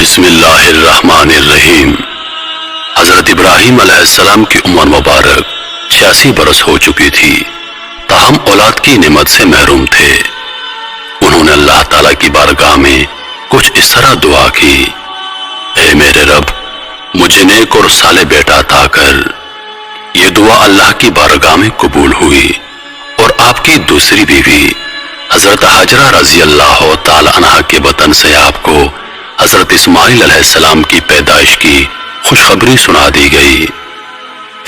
بسم اللہ الرحمن الرحیم۔ حضرت ابراہیم علیہ السلام کی عمر مبارک 86 برس ہو چکی تھی، تاہم اولاد کی نعمت سے محروم تھے۔ انہوں نے اللہ تعالیٰ کی بارگاہ میں کچھ اس طرح دعا کی: اے میرے رب، مجھے نیک اور صالح بیٹا عطا کر۔ یہ دعا اللہ کی بارگاہ میں قبول ہوئی اور آپ کی دوسری بیوی حضرت حاجرہ رضی اللہ تعالی عنہا کے بطن سے آپ کو حضرت اسماعیل علیہ السلام کی پیدائش کی خوشخبری سنا دی گئی۔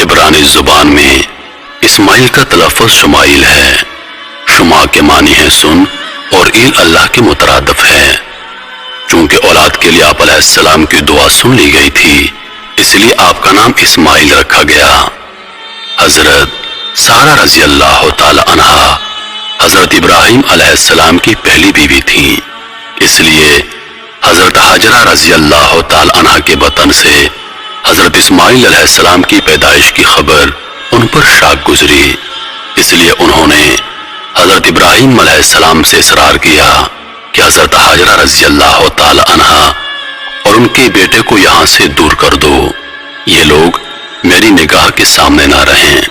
عبرانی زبان میں اسماعیل کا تلفظ شمائل ہے۔ شما کے معنی ہے سن اور ایل اللہ کے مترادف ہے۔ چونکہ اولاد کے لیے آپ علیہ السلام کی دعا سن لی گئی تھی، اس لیے آپ کا نام اسماعیل رکھا گیا۔ حضرت سارہ رضی اللہ تعالی عنہا حضرت ابراہیم علیہ السلام کی پہلی بیوی تھی، اس لیے حضرت حاجرہ رضی اللہ تعالی عنہا کے بطن سے حضرت اسماعیل علیہ السلام کی پیدائش کی خبر ان پر شاک گزری۔ اس لیے انہوں نے حضرت ابراہیم علیہ السلام سے اصرار کیا کہ حضرت حاجرہ رضی اللہ تعالی عنہا اور ان کے بیٹے کو یہاں سے دور کر دو، یہ لوگ میری نگاہ کے سامنے نہ رہیں۔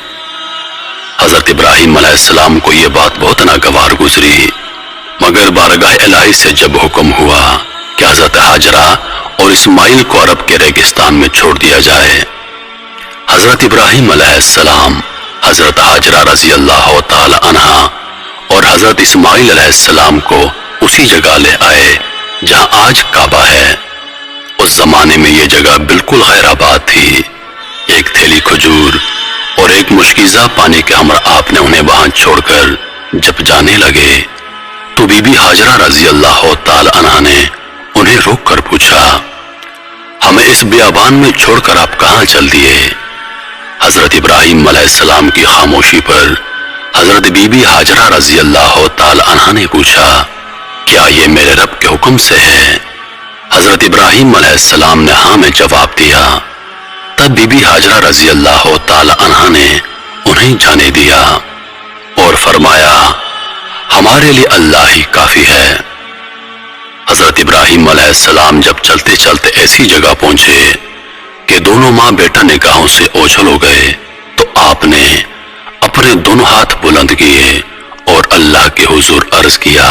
حضرت ابراہیم علیہ السلام کو یہ بات بہت ناگوار گزری، مگر بارگاہ الہی سے جب حکم ہوا کہ حضرت حاجرہ اور اسماعیل کو عرب کے ریگستان میں چھوڑ دیا جائے، حضرت ابراہیم علیہ السلام حضرت حاجرہ رضی اللہ تعالی عنہا اور حضرت اسماعیل علیہ السلام کو اسی جگہ لے آئے جہاں آج کعبہ ہے۔ اس زمانے میں یہ جگہ بالکل غیر آباد تھی۔ ایک تھیلی کھجور اور ایک مشکیزہ پانی کے ہمراہ آپ نے انہیں وہاں چھوڑ کر جب جانے لگے تو بی بی حاجرہ رضی اللہ تعالی عنہا نے انہیں روک کر پوچھا: ہمیں اس بیابان میں چھوڑ کر آپ کہاں چل دیے؟ حضرت ابراہیم علیہ السلام کی خاموشی پر حضرت بی بی حاجرہ رضی اللہ تعالی عنہا نے پوچھا: کیا یہ میرے رب کے حکم سے ہے؟ حضرت ابراہیم علیہ السلام نے ہاں میں جواب دیا۔ تب بی بی حاجرہ رضی اللہ تعالی عنہا نے انہیں جانے دیا اور فرمایا: ہمارے لیے اللہ ہی کافی ہے۔ حضرت ابراہیم علیہ السلام جب چلتے چلتے ایسی جگہ پہنچے کہ دونوں ماں بیٹا نگاہوں سے اوجھل ہو گئے تو آپ نے اپنے دونوں ہاتھ بلند کیے اور اللہ کے حضور عرض کیا: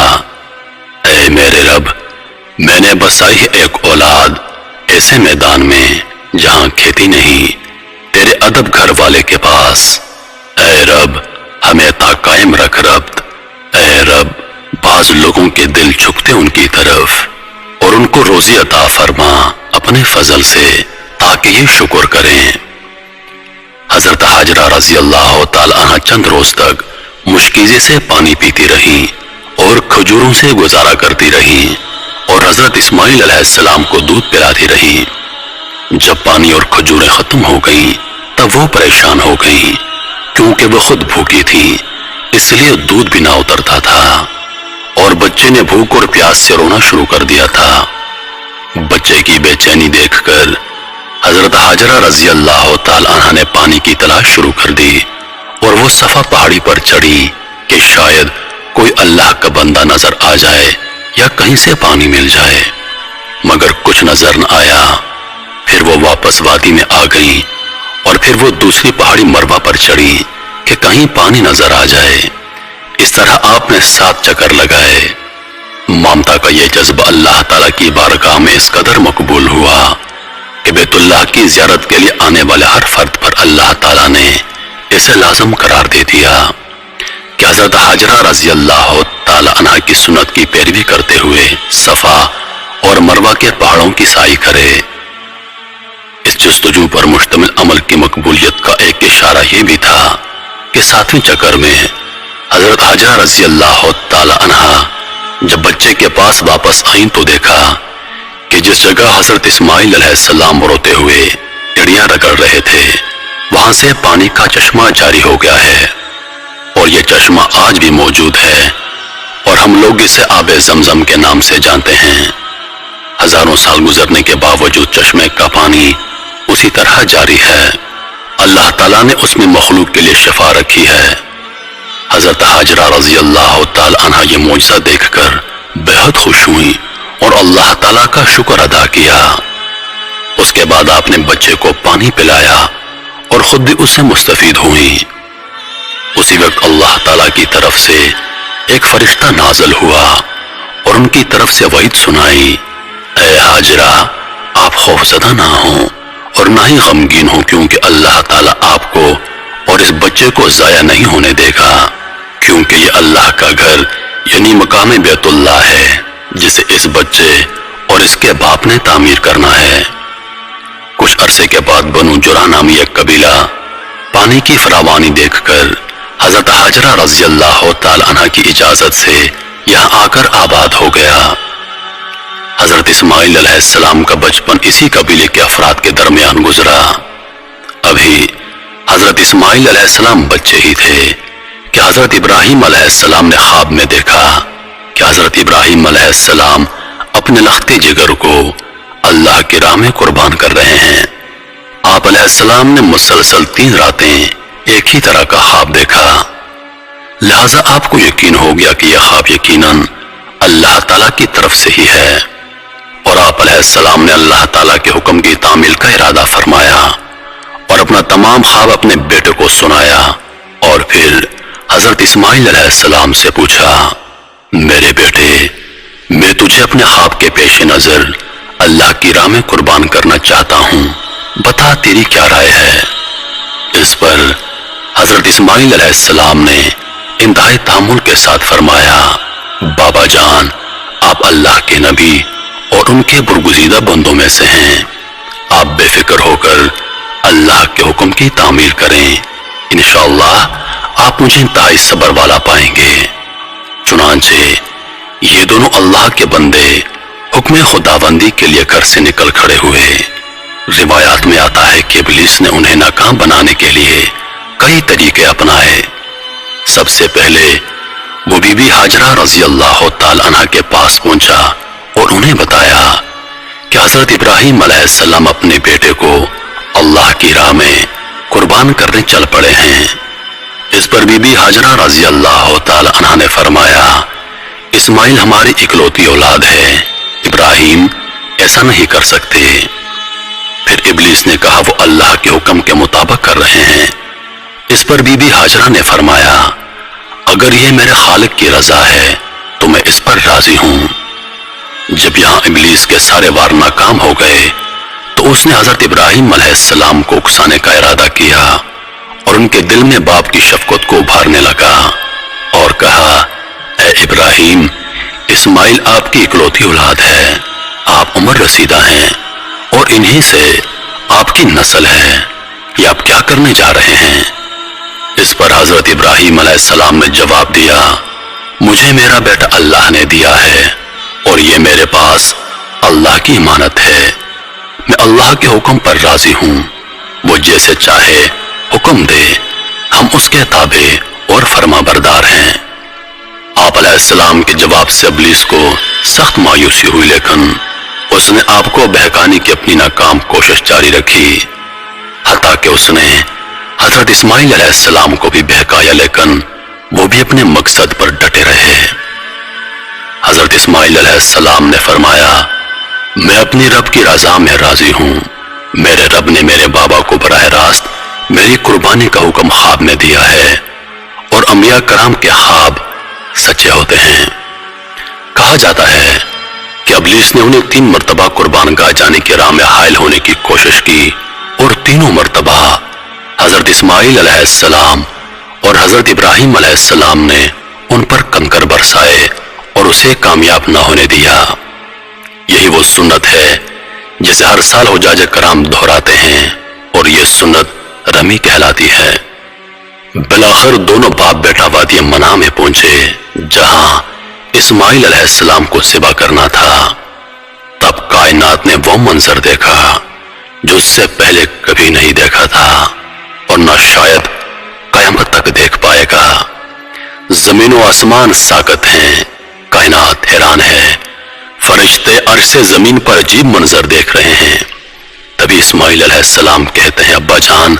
اے میرے رب، میں نے بسائی ہے ایک اولاد ایسے میدان میں جہاں کھیتی نہیں، تیرے ادب گھر والے کے پاس۔ اے رب، ہمیں تا قائم رکھ ربط۔ اے رب، بعض لوگوں کے دل جھکتے ان کی طرف، اور ان کو روزی عطا فرما اپنے فضل سے تاکہ یہ شکر کریں۔ حضرت حاجرہ رضی اللہ تعالی عنہ چند روز تک مشکیزے سے پانی پیتی رہیں اور کھجوروں سے گزارا کرتی رہیں اور حضرت اسماعیل علیہ السلام کو دودھ پلاتی رہیں۔ جب پانی اور کھجوریں ختم ہو گئیں تب وہ پریشان ہو گئیں، کیونکہ وہ خود بھوکی تھی، اس لیے دودھ بھی نہ اترتا تھا، اور بچے نے بھوک اور پیاس سے رونا شروع کر دیا تھا۔ بچے کی بے چینی دیکھ کر حضرت حاجرہ رضی اللہ تعالی عنہا نے پانی کی تلاش شروع کر دی اور وہ صفا پہاڑی پر چڑھی کہ شاید کوئی اللہ کا بندہ نظر آ جائے یا کہیں سے پانی مل جائے، مگر کچھ نظر نہ آیا۔ پھر وہ واپس وادی میں آ گئی اور پھر وہ دوسری پہاڑی مروا پر چڑھی کہ کہیں پانی نظر آ جائے۔ اس طرح آپ نے 7 چکر لگائے۔ مامتا کا یہ جذبہ اللہ تعالیٰ کی بارگاہ میں اس قدر مقبول ہوا کہ بیت اللہ کی زیارت کے لیے آنے والے ہر فرد پر اللہ تعالیٰ نے اسے لازم قرار دے دیا کہ حضرت حاجرہ رضی اللہ تعالی عنہا کی سنت کی پیروی کرتے ہوئے صفا اور مروہ کے پہاڑوں کی سعی کرے۔ اس جستجو پر مشتمل عمل کی مقبولیت کا ایک اشارہ یہ بھی تھا کہ 7ویں چکر میں حضرت حاجرہ رضی اللہ تعالی عنہا جب بچے کے پاس واپس آئیں تو دیکھا کہ جس جگہ حضرت اسماعیل علیہ السلام روتے ہوئے ایڑیاں رگڑ رہے تھے وہاں سے پانی کا چشمہ جاری ہو گیا ہے، اور یہ چشمہ آج بھی موجود ہے اور ہم لوگ اسے آب زمزم کے نام سے جانتے ہیں۔ ہزاروں سال گزرنے کے باوجود چشمے کا پانی اسی طرح جاری ہے۔ اللہ تعالیٰ نے اس میں مخلوق کے لیے شفا رکھی ہے۔ حضرت حاجرہ رضی اللہ تعالی عنہا یہ معجزہ دیکھ کر بہت خوش ہوئی اور اللہ تعالیٰ کا شکر ادا کیا۔ اس کے بعد آپ نے بچے کو پانی پلایا اور خود بھی اس سے مستفید ہوئیں۔ اسی وقت اللہ تعالیٰ کی طرف سے ایک فرشتہ نازل ہوا اور ان کی طرف سے وعید سنائی، اے ہاجرہ آپ خوفزدہ نہ ہوں اور نہ ہی غمگین ہوں، کیونکہ اللہ تعالیٰ آپ کو اور اس بچے کو ضائع نہیں ہونے دے گا، کیونکہ یہ اللہ کا گھر یعنی مقام بیت اللہ ہے جسے اس بچے اور اس کے باپ نے تعمیر کرنا ہے۔ کچھ عرصے کے بعد بنو جرح نامی ایک قبیلہ پانی کی فراوانی دیکھ کر حضرت ہاجرہ رضی اللہ تعالی عنہ کی اجازت سے یہاں آ کر آباد ہو گیا۔ حضرت اسماعیل علیہ السلام کا بچپن اسی قبیلے کے افراد کے درمیان گزرا۔ ابھی حضرت اسماعیل علیہ السلام بچے ہی تھے کہ حضرت ابراہیم علیہ السلام نے خواب میں دیکھا کہ حضرت ابراہیم علیہ السلام اپنے لختے جگر کو اللہ کی راہ میں قربان کر رہے ہیں۔ آپ علیہ السلام نے مسلسل 3 راتیں ایک ہی طرح کا خواب دیکھا، لہذا آپ کو یقین ہو گیا کہ یہ خواب یقیناً اللہ تعالیٰ کی طرف سے ہی ہے، اور آپ علیہ السلام نے اللہ تعالیٰ کے حکم کی تعمیل کا ارادہ فرمایا اور اپنا تمام خواب اپنے بیٹے کو سنایا، اور پھر حضرت اسماعیل علیہ السلام سے پوچھا، میرے بیٹے میں تجھے اپنے خواب کے پیش نظر اللہ کی راہ میں قربان کرنا چاہتا ہوں، بتا تیری کیا رائے ہے؟ اس پر حضرت اسماعیل علیہ السلام نے انتہائی تحمل کے ساتھ فرمایا، بابا جان آپ اللہ کے نبی اور ان کے برگزیدہ بندوں میں سے ہیں، آپ بے فکر ہو کر اللہ کے حکم کی تعمیل کریں، انشاءاللہ آپ مجھے انتہائی صبر والا پائیں گے۔ چنانچہ یہ دونوں اللہ کے بندے حکم خداوندی کے لیے گھر سے نکل کھڑے ہوئے۔ روایات میں آتا ہے کہ ابلیس نے انہیں ناکام بنانے کے لیے کئی طریقے اپنائے۔ سب سے پہلے وہ بی بی ہاجرہ رضی اللہ تعالی عنہ کے پاس پہنچا اور انہیں بتایا کہ حضرت ابراہیم علیہ السلام اپنے بیٹے کو اللہ کی راہ میں قربان کرنے چل پڑے ہیں۔ اس پر بی بی ہاجرہ رضی اللہ تعالی عنہ نے فرمایا، اسماعیل ہماری اکلوتی اولاد ہے، ابراہیم ایسا نہیں کر سکتے۔ پھر ابلیس نے کہا وہ اللہ کے حکم کے مطابق کر رہے ہیں۔ اس پر بی بی ہاجرہ نے فرمایا، اگر یہ میرے خالق کی رضا ہے تو میں اس پر راضی ہوں۔ جب یہاں ابلیس کے سارے وار ناکام ہو گئے تو اس نے حضرت ابراہیم علیہ السلام کو اکسانے کا ارادہ کیا اور ان کے دل میں باپ کی شفقت کو ابھارنے لگا اور کہا، اے ابراہیم اسماعیل آپ کی اکلوتی اولاد ہے، آپ عمر رسیدہ ہیں اور انہی سے آپ کی نسل ہے، یہ آپ کیا کرنے جا رہے ہیں؟ اس پر حضرت ابراہیم علیہ السلام نے جواب دیا، مجھے میرا بیٹا اللہ نے دیا ہے اور یہ میرے پاس اللہ کی امانت ہے، میں اللہ کے حکم پر راضی ہوں، وہ جیسے چاہے حکم دے، ہم اس کے تابع اور فرما بردار ہیں۔ آپ علیہ السلام کے جواب سے ابلیس کو سخت مایوسی ہوئی، لیکن اس نے آپ کو بہکانے کی اپنی ناکام کوشش جاری رکھی، حتیٰ کہ اس نے حضرت اسماعیل علیہ السلام کو بھی بہکایا، لیکن وہ بھی اپنے مقصد پر ڈٹے رہے۔ حضرت اسماعیل علیہ السلام نے فرمایا، میں اپنی رب کی رضا میں راضی ہوں، میرے رب نے میرے بابا کو براہ راست میری قربانی کا حکم خواب میں دیا ہے، اور انبیاء کرام کے خواب سچے ہوتے ہیں۔ کہا جاتا ہے کہ ابلیس نے انہیں 3 مرتبہ قربان گاہ جانے کی راہ میں حائل ہونے کی کوشش کی، اور تینوں مرتبہ حضرت اسماعیل علیہ السلام اور حضرت ابراہیم علیہ السلام نے ان پر کنکر برسائے اور اسے کامیاب نہ ہونے دیا۔ یہی وہ سنت ہے جسے ہر سال حجاج کرام دہراتے ہیں، اور یہ سنت رمی کہلاتی ہے۔ بالآخر دونوں باپ بیٹا وادی منع میں پہنچے جہاں اسماعیل علیہ السلام کو ذبح کرنا تھا۔ تب کائنات نے وہ منظر دیکھا جو اس سے پہلے کبھی نہیں دیکھا تھا اور نہ شاید قیامت تک دیکھ پائے گا۔ زمین و آسمان ساکت ہیں، کائنات حیران ہے، فرشتے عرش سے زمین پر عجیب منظر دیکھ رہے ہیں۔ تبھی اسماعیل علیہ السلام کہتے ہیں، ابا جان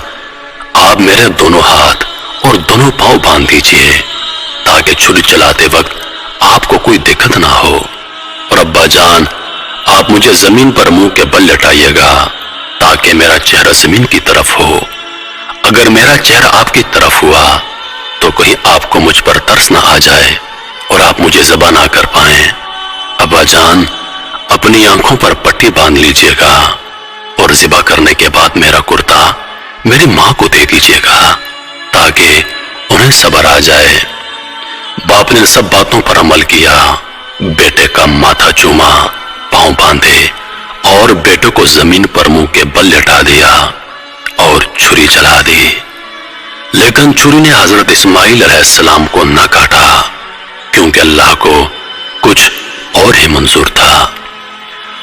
آپ میرے دونوں ہاتھ اور دونوں پاؤں باندھ دیجئے تاکہ چھری چلاتے وقت آپ کو کوئی دقت نہ ہو، اور ابا جان آپ مجھے زمین پر منہ کے بل لٹائیے گا تاکہ میرا چہرہ زمین کی طرف ہو. اگر میرا چہرہ آپ کی طرف ہوا تو کہیں آپ کو مجھ پر ترس نہ آ جائے اور آپ مجھے ذبح نہ کر پائیں. ابا جان اپنی آنکھوں پر پٹی باندھ لیجئے گا اور ذبح کرنے کے بعد میرا کرتا میری ماں کو دے دیجئے گا تاکہ انہیں صبر آ جائے. باپ نے سب باتوں پر عمل کیا. بیٹے کا ماتھا چوما، پاؤں باندھے اور بیٹے کو زمین پر منہ کے بل لٹا دیا اور چھری چلا دی. لیکن چھری نے حضرت اسماعیل علیہ السلام کو نہ کاٹا کیونکہ اللہ کو کچھ اور ہی منظور تھا.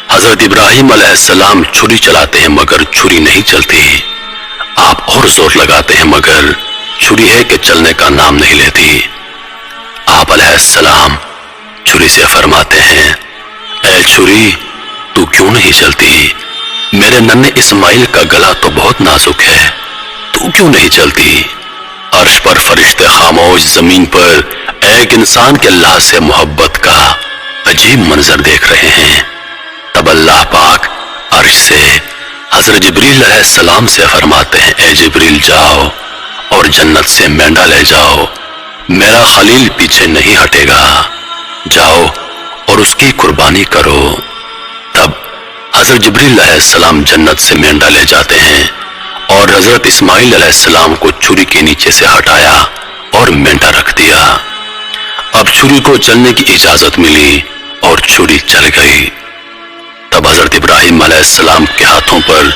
حضرت ابراہیم علیہ السلام چھری چلاتے ہیں مگر چھری نہیں چلتی. آپ اور زور لگاتے ہیں مگر چھری ہے کہ چلنے کا نام نہیں لیتی. آپ علیہ السلام چھری سے فرماتے ہیں، اے چھری تو کیوں نہیں چلتی؟ میرے ننھے اسماعیل کا گلا تو بہت نازک ہے، تو کیوں نہیں چلتی؟ عرش پر فرشتے خاموش، زمین پر ایک انسان کے اللہ سے محبت کا عجیب منظر دیکھ رہے ہیں. تب اللہ پاک عرش سے حضرت جبریل علیہ السلام سے فرماتے ہیں، اے جبریل جاؤ اور جنت سے مینڈا لے جاؤ، میرا خلیل پیچھے نہیں ہٹے گا، جاؤ اور اس کی قربانی کرو. تب حضرت جبریل علیہ السلام جنت سے مینڈا لے جاتے ہیں اور حضرت اسماعیل علیہ السلام کو چھری کے نیچے سے ہٹایا اور مینڈا رکھ دیا. اب چھری کو چلنے کی اجازت ملی اور چھری چل گئی. تب حضرت ابراہیم علیہ السلام کے ہاتھوں پر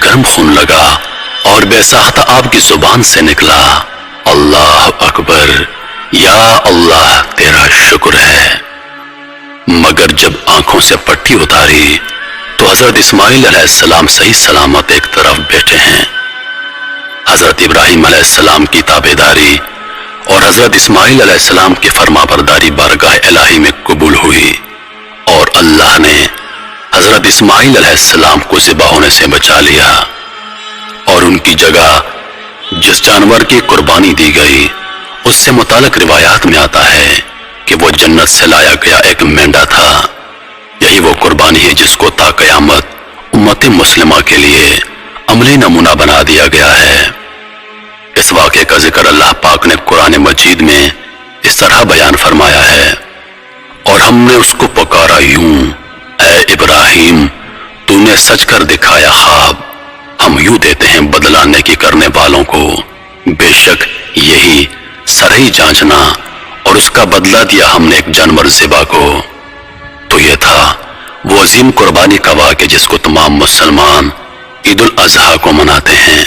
گرم خون لگا اور بے ساختہ آپ کی زبان سے نکلا، اللہ اکبر، یا اللہ تیرا شکر ہے. مگر جب آنکھوں سے پٹی اتاری تو حضرت اسماعیل علیہ السلام صحیح سلامت ایک طرف بیٹھے ہیں. حضرت ابراہیم علیہ السلام کی تابعداری اور حضرت اسماعیل علیہ السلام کی فرما برداری بارگاہ الہی میں قبول ہوئی اور اللہ نے حضرت اسماعیل علیہ السلام کو ذبح ہونے سے بچا لیا. اور ان کی جگہ جس جانور کی قربانی دی گئی اس سے متعلق روایات میں آتا ہے کہ وہ جنت سے لایا گیا ایک مینڈا تھا. یہی وہ قربانی ہے جس کو تا قیامت امت مسلمہ کے لیے عملی نمونہ بنا دیا گیا ہے. اس واقعے کا ذکر اللہ پاک نے قرآن مجید میں اس طرح بیان فرمایا ہے، اور ہم نے اس کو پکارا یوں، اے ابراہیم تو نے سچ کر دکھایا خواب، ہم یوں دیتے ہیں بدلہ نیکی کرنے والوں کو، بے شک یہی سرہی جانچنا، اور اس کا بدلہ دیا ہم نے ایک جانور ذبح کو. تو یہ تھا وہ عظیم قربانی کا واقعہ جس کو تمام مسلمان عید الاضحیٰ کو مناتے ہیں.